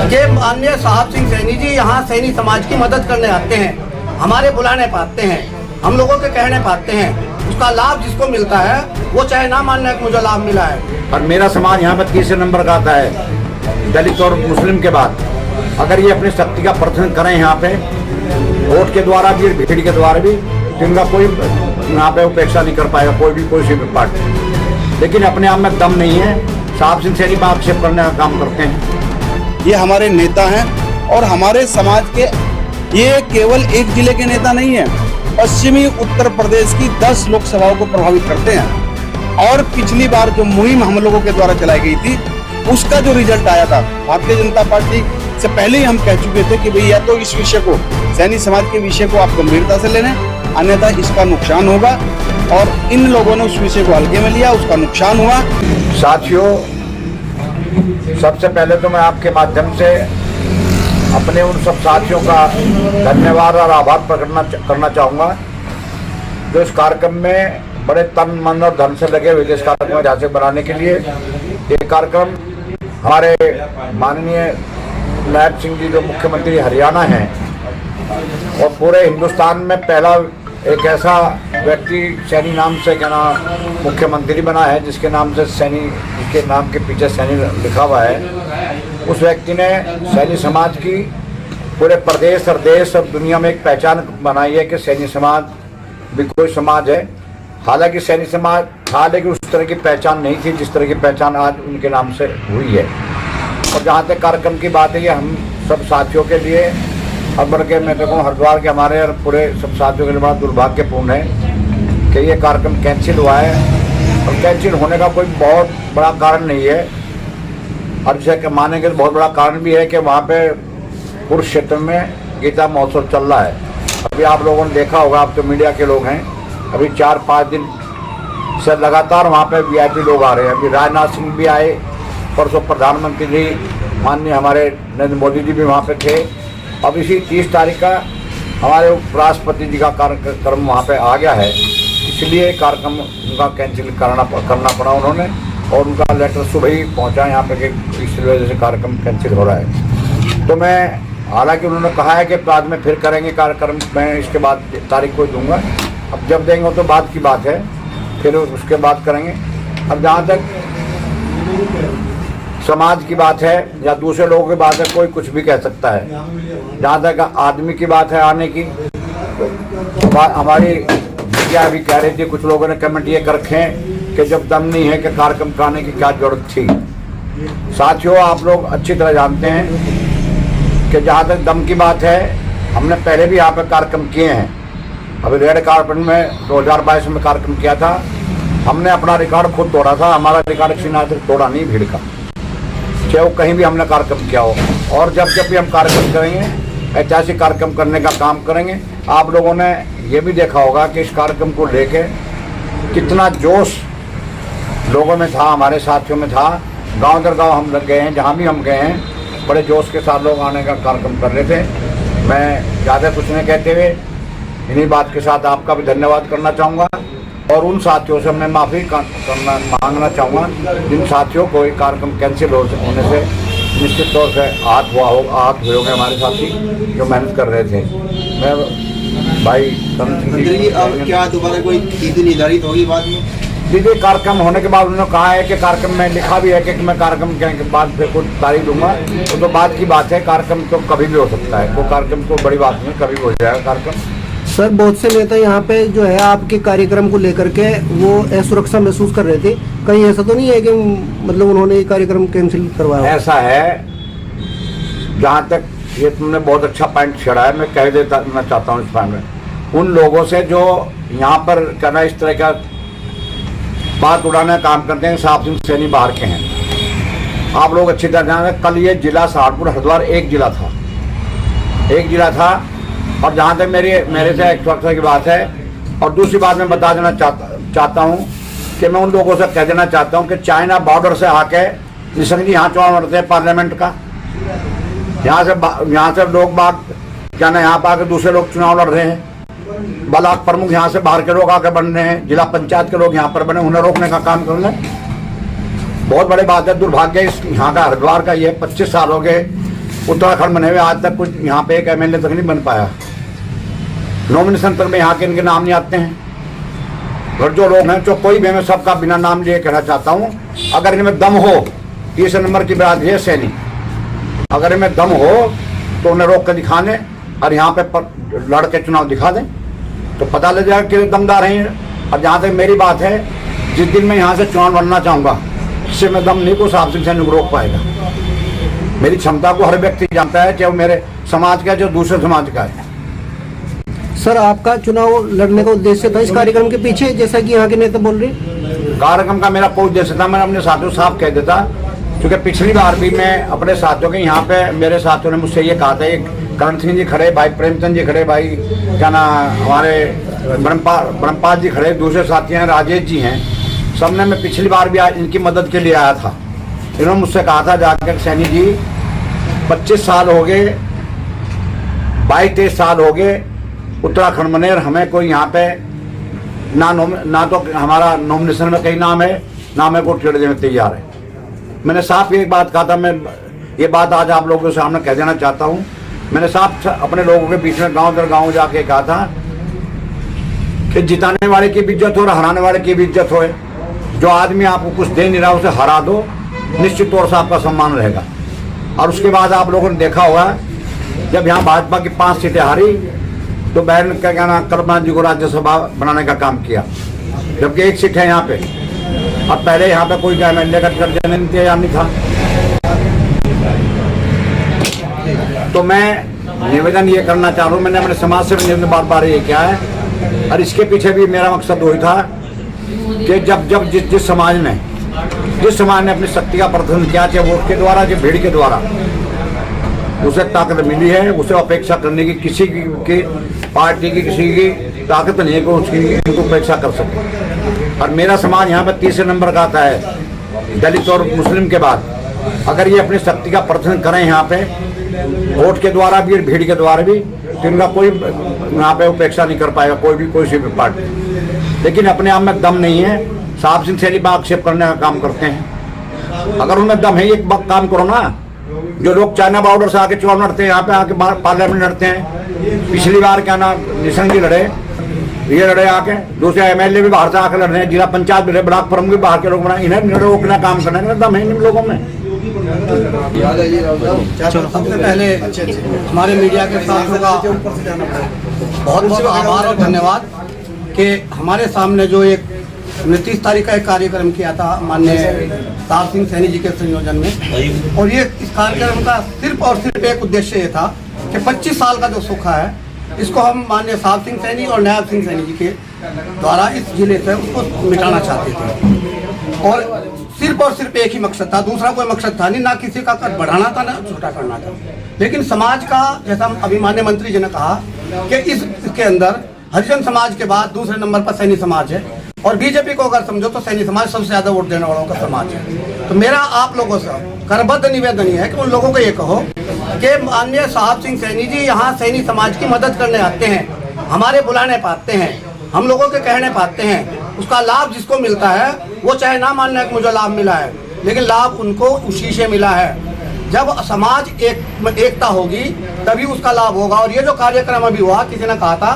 ये माननीय साहब सिंह सैनी जी यहाँ सैनी समाज की मदद करने आते हैं, हमारे बुलाने पाते हैं, हम लोगों के कहने पाते हैं। उसका लाभ जिसको मिलता है वो चाहे ना मानने कि मुझे लाभ मिला है। और मेरा समाज यहाँ पर तीसरे नंबर का आता है, दलित और मुस्लिम के बाद। अगर ये अपनी शक्ति का प्रदर्शन करें यहाँ पे वोट के द्वारा भी, भीड़ के द्वारा भी, तो इनका कोई यहाँ पे उपेक्षा नहीं कर पाएगा कोई सी पार्टी। लेकिन अपने आप में दम नहीं है। साहब सिंह सैनी आक्षेप करने का काम करते हैं। ये हमारे नेता हैं और हमारे समाज के, ये केवल एक जिले के नेता नहीं है, पश्चिमी उत्तर प्रदेश की 10 लोकसभाओं को प्रभावित करते हैं। और पिछली बार जो मुहिम हम लोगों के द्वारा चलाई गई थी उसका जो रिजल्ट आया था, भारतीय जनता पार्टी से पहले ही हम कह चुके थे कि भाई या तो इस विषय को, सैनी समाज के विषय को आप गंभीरता से लेने, अन्यथा इसका नुकसान होगा। और इन लोगों ने उस विषय को हल्के में लिया, उसका नुकसान हुआ। साथियों, सबसे पहले तो मैं आपके माध्यम से अपने उन सब साथियों का धन्यवाद और आभार प्रकट करना चाहूँगा जो इस कार्यक्रम में बड़े तन मन और धन से लगे हुए थे इस कार्यक्रम को जांच बनाने के लिए। ये कार्यक्रम हमारे माननीय नायब सिंह जी जो मुख्यमंत्री हरियाणा हैं और पूरे हिंदुस्तान में पहला एक ऐसा व्यक्ति सैनी नाम से कहना मुख्यमंत्री बना है जिसके नाम से सैनी, जिसके नाम के पीछे सैनी लिखा हुआ है। उस व्यक्ति ने सैनी समाज की पूरे प्रदेश और देश और दुनिया में एक पहचान बनाई है कि सैनी समाज भी कोई समाज है। हालांकि सैनी समाज था लेकिन उस तरह की पहचान नहीं थी जिस तरह की पहचान आज उनके नाम से हुई है। और जहाँ तक कार्यक्रम की बात है, ये हम सब साथियों के लिए और बल्कि मैं देखूँ हरिद्वार के हमारे और पूरे सब साथियों के लिए बड़ा दुर्भाग्यपूर्ण है कि ये कार्यक्रम कैंसिल हुआ है। और कैंसिल होने का कोई बहुत बड़ा कारण नहीं है, और जिसे मानेंगे तो बहुत बड़ा कारण भी है कि वहाँ पे कुरुक्षेत्र में गीता महोत्सव चल रहा है। अभी आप लोगों ने देखा होगा, आप तो मीडिया के लोग हैं, अभी 4-5 दिन से लगातार वहाँ पे VIP लोग आ रहे हैं। अभी राजनाथ सिंह भी आए, परसों प्रधानमंत्री जी माननीय हमारे नरेंद्र मोदी जी भी वहाँ पे थे। अब इसी 30 तारीख का हमारे उपराष्ट्रपति जी का कार्यक्रम वहाँ पे आ गया है, इसलिए कार्यक्रम उनका कैंसिल करना पड़ा उन्होंने, और उनका लेटर सुबह ही पहुँचा यहाँ पे कि इस वजह से कार्यक्रम कैंसिल हो रहा है। तो मैं, हालांकि उन्होंने कहा है कि बाद में फिर करेंगे कार्यक्रम, मैं इसके बाद तारीख को दूंगा। अब जब देंगे तो बात की बात है, फिर उसके बाद करेंगे। अब जहाँ तक समाज की बात है या दूसरे लोगों की बात है, कोई कुछ भी कह सकता है। जहाँ तक आदमी की बात है आने की, हमारी मीडिया भी कह रही थी, कुछ लोगों ने कमेंट ये कर रखे हैं कि जब दम नहीं है कि कार्यक्रम कराने की क्या जरूरत थी। साथियों, आप लोग अच्छी तरह जानते हैं कि जहाँ तक दम की बात है, हमने पहले भी यहाँ पर कार्यक्रम किए हैं। अभी रेड कार्पेट में 2022 में कार्यक्रम किया था, हमने अपना रिकॉर्ड खुद तोड़ा था। हमारा रिकॉर्ड किसी ने तोड़ा नहीं भीड़ का, चाहे वो कहीं भी हमने कार्यक्रम किया हो। और जब भी हम कार्यक्रम करेंगे, ऐतिहासिक कार्यक्रम करने का काम करेंगे। आप लोगों ने ये भी देखा होगा कि इस कार्यक्रम को लेके कितना जोश लोगों में था, हमारे साथियों में था। गांव दर गांव हम लग गए हैं, जहाँ भी हम गए हैं बड़े जोश के साथ लोग आने का कार्यक्रम कर रहे थे। मैं ज़्यादा कुछ नहीं कहते हुए इन्हीं बात के साथ आपका भी धन्यवाद करना चाहूँगा, और उन साथियों से मैं माफ़ी मांगना चाहूँगा जिन साथियों को ये कार्यक्रम कैंसिल होने से निश्चित तौर से आहत हुए होंगे हमारे साथी जो मेहनत कर रहे थे। मैं भाई क्या दोबारा कोई तिथि निर्धारित होगी बाद में? दीदी, कार्यक्रम होने के बाद उन्होंने कहा है कि कार्यक्रम में लिखा भी है कि मैं कार्यक्रम के बाद फिर कुछ तारीख दूंगा। तो बात की बात है, कार्यक्रम तो कभी भी हो सकता है, कोई कार्यक्रम को बड़ी बात नहीं, कभी भी हो जाएगा कार्यक्रम। सर, बहुत से नेता यहाँ पे जो है आपके कार्यक्रम को लेकर के वो असुरक्षा महसूस कर रहे थे, कहीं ऐसा तो नहीं है कि मतलब उन्होंने ये कार्यक्रम कैंसिल करवाया? ऐसा है, जहाँ तक ये तुमने बहुत अच्छा पॉइंट छेड़ा है, मैं कह देता मैं चाहता हूँ इस पॉइंट में, उन लोगों से जो यहाँ पर करना इस तरह का बात उड़ाने का काम करते हैं। साहब सिंह सैनी बाहर के हैं, आप लोग अच्छी तरह जान रहे। कल ये जिला सहारनपुर हरिद्वार एक जिला था। और जहाँ तक मेरे से एक सुरक्षा की बात है, और दूसरी बात मैं बता देना चाहता हूँ कि मैं उन लोगों से कह देना चाहता हूँ कि चाइना बॉर्डर से आके निशंक जी यहाँ चुनाव लड़ते हैं पार्लियामेंट का, यहाँ से लोग बाग क्या ना यहाँ पर आके दूसरे लोग चुनाव लड़ रहे हैं। ब्लॉक प्रमुख यहाँ से बाहर के लोग आके बन रहे हैं, जिला पंचायत के लोग यहाँ पर बने, उन्हें रोकने का काम कर रहे हैं। बहुत बड़ी बात है, दुर्भाग्य इस यहाँ का हरिद्वार का ये 25 साल हो गए उत्तराखंड में आज तक कुछ यहाँ पे एक MLA तक नहीं बन पाया, नॉमिनेशन तक में यहाँ के इनके नाम नहीं आते हैं। और जो लोग हैं, जो कोई भी, मैं सबका बिना नाम लिए कहना चाहता हूँ, अगर इनमें दम हो, तीसरे नंबर की बिरादरी है सैनी, अगर इनमें दम हो तो उन्हें रोक कर दिखा दें और यहाँ पे लड़ के चुनाव दिखा दें, तो पता लग जाएगा कि दमदार हैं। और जहाँ तक मेरी बात है, जिस दिन मैं यहाँ से चुनाव लड़ना चाहूँगा, इससे मैं दम नहीं को साहब सिंह सैनी को रोक पाएगा। मेरी क्षमता को हर व्यक्ति जानता है, चाहे वो मेरे समाज का है, जो दूसरे समाज का है। सर, आपका चुनाव लड़ने का उद्देश्य था इस कार्यक्रम के पीछे, जैसा कि यहाँ के नेता बोल रहे हैं? कार्यक्रम का मेरा कोई उद्देश्य था, मैंने अपने साथियों साफ कह देता, क्योंकि पिछली बार भी मैं अपने साथियों के यहाँ पे, मेरे साथियों ने मुझसे ये कहा था, एक करण सिंह जी खड़े, भाई प्रेमचंद जी खड़े, भाई क्या ना हमारे ब्रह्मपाल जी खड़े, दूसरे साथी हैं राजेश जी हैं, सबने, मैं पिछली बार भी इनकी मदद के लिए आया था। इन्होंने मुझसे कहा था जाकर, सैनी जी 25 साल हो गए, 22-23 साल हो गए उत्तराखंड में, हमें कोई यहाँ पे ना तो हमारा नॉमिनेशन में कहीं नाम है, ना मैं को टिकट देने तैयार है। मैंने साफ एक बात कहा था, मैं ये बात आज आप लोगों के सामने कह देना चाहता हूँ। मैंने साफ अपने लोगों के बीच में गांव दर गांव जाके कहा था कि जिताने वाले की भी इज्जत हो और हराने वाले की भी इज्जत हो। जो आदमी आपको कुछ दे नहीं रहा, उसे हरा दो, निश्चित तौर से आपका सम्मान रहेगा। और उसके बाद आप लोगों ने देखा होगा, जब यहाँ भाजपा की 5 सीटें हारी, तो बहन का क्या नाम, कल्पना जी को राज्यसभा बनाने का काम किया, जबकि 1 सीट है यहाँ पे। और पहले यहाँ पे कोई MLA का टिकट देने तैयार नहीं था। तो मैं निवेदन ये करना चाह रहा हूँ, मैंने अपने समाज से निवेदन बार बार ये किया है, और इसके पीछे भी मेरा मकसद वही था कि जब जिस समाज ने अपनी शक्ति का प्रदर्शन किया, चाहे वोट के द्वारा, चाहे भीड़ के द्वारा, उसे ताकत मिली है, उसे अपेक्षा करने की किसी की पार्टी की किसी की ताकत नहीं है कि उसकी उपेक्षा कर सके। और मेरा समाज यहाँ पर तीसरे नंबर का आता है, दलित और मुस्लिम के बाद। अगर ये अपनी शक्ति का प्रदर्शन करें यहाँ पे, वोट के द्वारा भी और भीड़ के द्वारा भी, तो इनका कोई यहाँ पे उपेक्षा नहीं कर पाएगा कोई सी भी पार्टी। लेकिन अपने आप में दम नहीं है, साहब सिंह सैनी पर आक्षेप करने का काम करते हैं। अगर उनमें दम है, एक काम करो ना, जो लोग चाइना बॉर्डर से आके चुनाव लड़ते हैं, यहाँ पे आके पार्लियामेंट लड़ते हैं। पिछली बार क्या नाम निशंक जी लड़े, ये लड़े आके, दूसरे MLA भी बाहर से आके लड़ रहे हैं, जिला पंचायत भी लड़े, ब्लॉक प्रमुख भी बाहर के लोग बनाए, इन्हें रोकना काम करने का दम है इन लोगों में। सबसे पहले हमारे मीडिया के साथियों का बहुत बहुत आभार और धन्यवाद कि हमारे सामने जो एक 29 तारीख का एक कार्यक्रम किया था माननीय साहब सिंह सैनी जी के संयोजन में, और ये इस कार्यक्रम का सिर्फ और सिर्फ एक उद्देश्य ये था कि 25 साल का जो सूखा है, इसको हम माननीय साहब सिंह सैनी और नायब सिंह सैनी जी के द्वारा इस जिले से उसको मिटाना चाहते थे। और सिर्फ एक ही मकसद था, दूसरा कोई मकसद था नहीं, ना किसी का कद बढ़ाना था, ना छोटा करना था। लेकिन समाज का, जैसा अभी माननीय मंत्री जी ने कहा कि इसके अंदर हरिजन समाज के बाद दूसरे नंबर पर सैनी समाज है, और बीजेपी को अगर समझो तो सैनी समाज सबसे ज्यादा वोट देने वालों का समाज है। तो मेरा आप लोगों से करबद्ध निवेदन है कि उन लोगों को ये कहो कि माननीय साहब सिंह सैनी जी यहाँ सैनी समाज की मदद करने आते हैं, हमारे बुलाने पाते हैं, हम लोगों के कहने पाते हैं, उसका लाभ जिसको मिलता है वो चाहे ना मानना कि मुझे लाभ मिला है, लेकिन लाभ उनको उसी से मिला है। जब समाज एकता होगी तभी उसका लाभ होगा। और ये जो कार्यक्रम अभी हुआ, किसी ने कहा था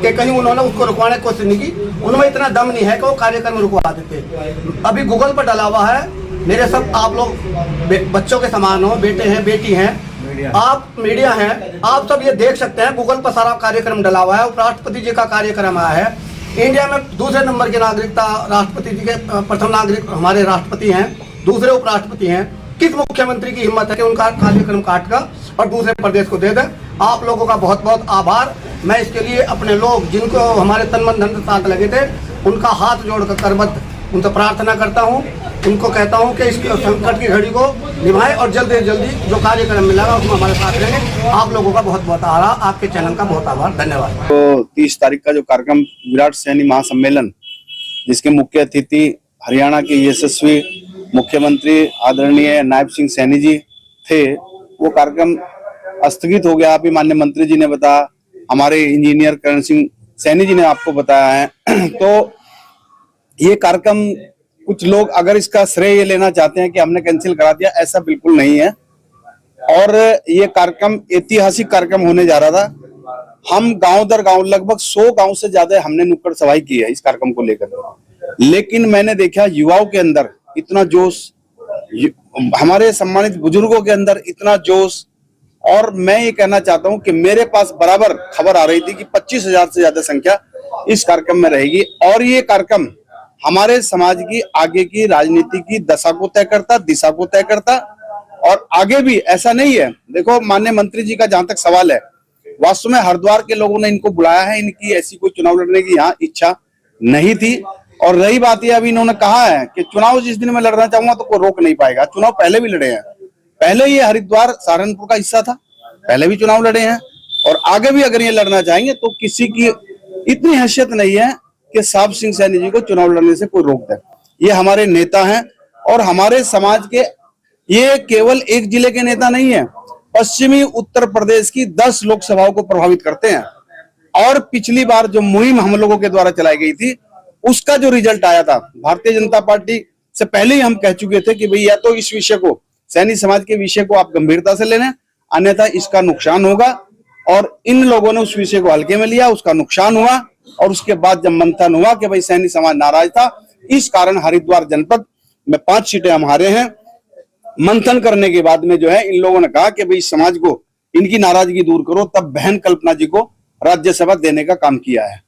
कि कहीं उन्होंने उसको रुकवाने की कोशिश नहीं की, उनमें इतना दम नहीं है कि वो कार्यक्रम रुकवा देते। अभी गूगल पर डला हुआ है, मेरे सब आप लोग बच्चों के समान हो, बेटे हैं बेटी हैं, आप मीडिया हैं, आप सब ये देख सकते हैं, गूगल पर सारा कार्यक्रम डला हुआ है। उपराष्ट्रपति जी का कार्यक्रम आया है, इंडिया में दूसरे नंबर की नागरिकता, राष्ट्रपति जी के प्रथम नागरिक हमारे राष्ट्रपति हैं, दूसरे उपराष्ट्रपति हैं। किस मुख्यमंत्री की हिम्मत है कि उनका कार्यक्रम काट कर और दूसरे प्रदेश को दे दें। आप लोगों का बहुत बहुत आभार। मैं इसके लिए अपने लोग जिनको हमारे तन मन धन साथ लगे थे, उनका हाथ जोड़कर करबद्ध उनसे प्रार्थना करता हूं, उनको कहता हूं कि इस संकट की घड़ी को निभाएं और जल्दी से जल्दी जो कार्यक्रम मिलेगा उसमें हमारे साथ रहेंगे। आप लोगों का बहुत बहुत आभार, आपके चैनल का बहुत आभार, धन्यवाद। तो 30 तारीख का जो कार्यक्रम विराट सैनी महासम्मेलन, जिसके मुख्य अतिथि हरियाणा के यशस्वी मुख्यमंत्री आदरणीय नायब सिंह सैनी जी थे, वो कार्यक्रम स्थगित हो गया। अभी माननीय मंत्री जी ने बताया, हमारे इंजीनियर करण सिंह सैनी जी ने आपको बताया है। तो ये कार्यक्रम, कुछ लोग अगर इसका श्रेय ये लेना चाहते हैं कि हमने कैंसिल करा दिया, ऐसा बिल्कुल नहीं है। और ये कार्यक्रम ऐतिहासिक कार्यक्रम होने जा रहा था। हम गांव दर गांव लगभग 100 गांव से ज्यादा हमने नुक्कड़ सभाई की है इस कार्यक्रम को लेकर, लेकिन मैंने देखा युवाओं के अंदर इतना जोश, हमारे सम्मानित बुजुर्गों के अंदर इतना जोश। और मैं ये कहना चाहता हूं कि मेरे पास बराबर खबर आ रही थी कि 25,000 से ज्यादा संख्या इस कार्यक्रम में रहेगी और ये कार्यक्रम हमारे समाज की आगे की राजनीति की दशा को तय करता, दिशा को तय करता। और आगे भी ऐसा नहीं है, देखो माननीय मंत्री जी का जहां तक सवाल है, वास्तव में हरिद्वार के लोगों ने इनको बुलाया है, इनकी ऐसी कोई चुनाव लड़ने की यहाँ इच्छा नहीं थी। और रही बात ये, अभी इन्होंने कहा है कि चुनाव जिस दिन मैं लड़ना चाहूंगा तो कोई रोक नहीं पाएगा। चुनाव पहले भी लड़े हैं, पहले ये हरिद्वार सहारनपुर का हिस्सा था, पहले भी चुनाव लड़े हैं और आगे भी अगर ये लड़ना चाहेंगे तो किसी की इतनी हैसियत नहीं है कि साहब सिंह सैनी जी को चुनाव लड़ने से कोई रोक दे। ये हमारे नेता हैं और हमारे समाज के, ये केवल एक जिले के नेता नहीं है, पश्चिमी उत्तर प्रदेश की 10 लोकसभाओं को प्रभावित करते हैं। और पिछली बार जो मुहिम हम लोगों के द्वारा चलाई गई थी उसका जो रिजल्ट आया था, भारतीय जनता पार्टी से पहले ही हम कह चुके थे कि भाई या तो इस विषय को, सैनी समाज के विषय को आप गंभीरता से लेना, अन्यथा इसका नुकसान होगा। और इन लोगों ने उस विषय को हल्के में लिया, उसका नुकसान हुआ। और उसके बाद जब मंथन हुआ कि भाई सैनी समाज नाराज था, इस कारण हरिद्वार जनपद में 5 सीटें हम हारे हैं। मंथन करने के बाद में जो है इन लोगों ने कहा कि भाई समाज को इनकी नाराजगी दूर करो, तब बहन कल्पना जी को राज्यसभा देने का काम किया है।